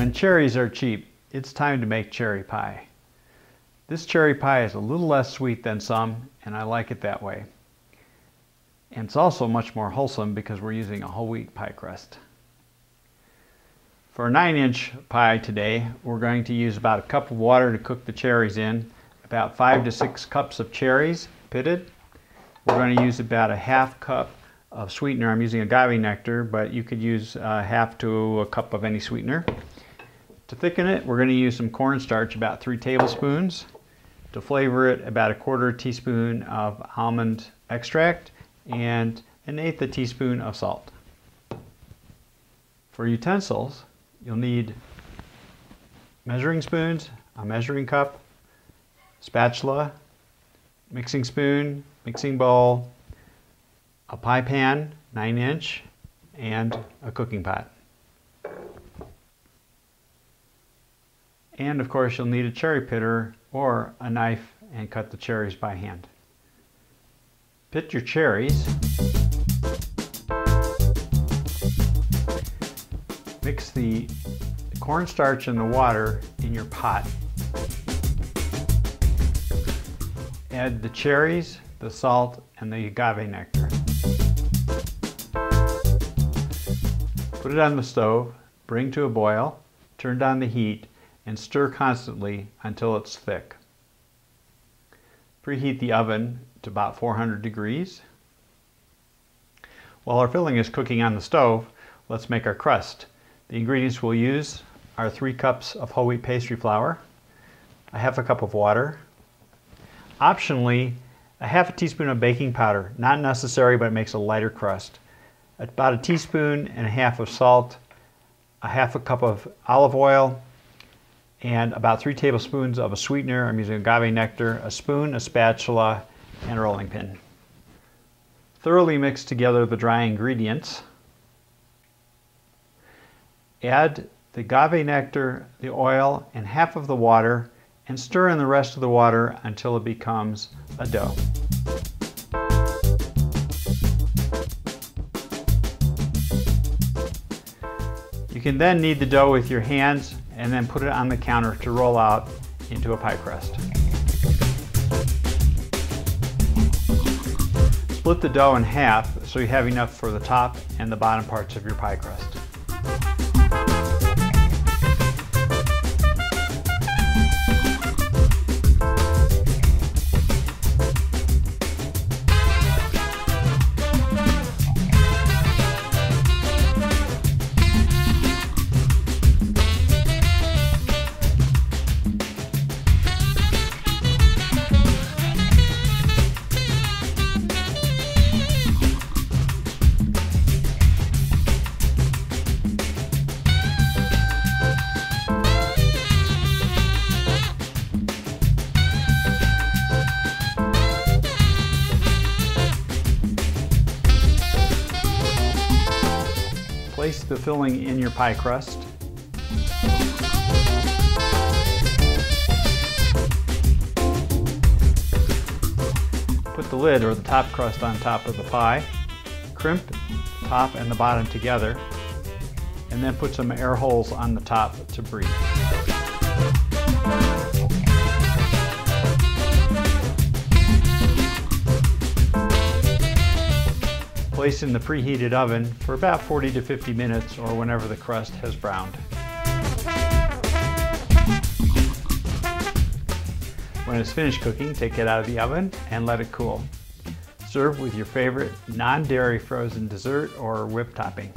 When cherries are cheap, it's time to make cherry pie. This cherry pie is a little less sweet than some, and I like it that way. And it's also much more wholesome because we're using a whole wheat pie crust. For a 9-inch pie today, we're going to use about a cup of water to cook the cherries in, about 5 to 6 cups of cherries, pitted. We're going to use about a half cup of sweetener. I'm using agave nectar, but you could use half to a cup of any sweetener. To thicken it, we're going to use some cornstarch, about 3 tablespoons. To flavor it, about a 1/4 teaspoon of almond extract and an 1/8 teaspoon of salt. For utensils, you'll need measuring spoons, a measuring cup, spatula, mixing spoon, mixing bowl, a pie pan, 9-inch, and a cooking pot. And of course you'll need a cherry pitter or a knife and cut the cherries by hand. Pit your cherries. Mix the cornstarch and the water in your pot. Add the cherries, the salt, and the agave nectar. Put it on the stove, bring to a boil, turn down the heat, and stir constantly until it's thick. Preheat the oven to about 400 degrees. While our filling is cooking on the stove, let's make our crust. The ingredients we'll use are 3 cups of whole wheat pastry flour, a half a cup of water, optionally a half a teaspoon of baking powder, not necessary but it makes a lighter crust, about a teaspoon and a half of salt, a half a cup of olive oil, and about 3 tablespoons of a sweetener. I'm using agave nectar, a spoon, a spatula, and a rolling pin. Thoroughly mix together the dry ingredients. Add the agave nectar, the oil, and half of the water, and stir in the rest of the water until it becomes a dough. You can then knead the dough with your hands and then put it on the counter to roll out into a pie crust. Split the dough in half so you have enough for the top and the bottom parts of your pie crust. Place the filling in your pie crust. Put the lid or the top crust on top of the pie. Crimp the top and the bottom together, and then put some air holes on the top to breathe. Place in the preheated oven for about 40 to 50 minutes or whenever the crust has browned. When it's finished cooking, take it out of the oven and let it cool. Serve with your favorite non-dairy frozen dessert or whipped topping.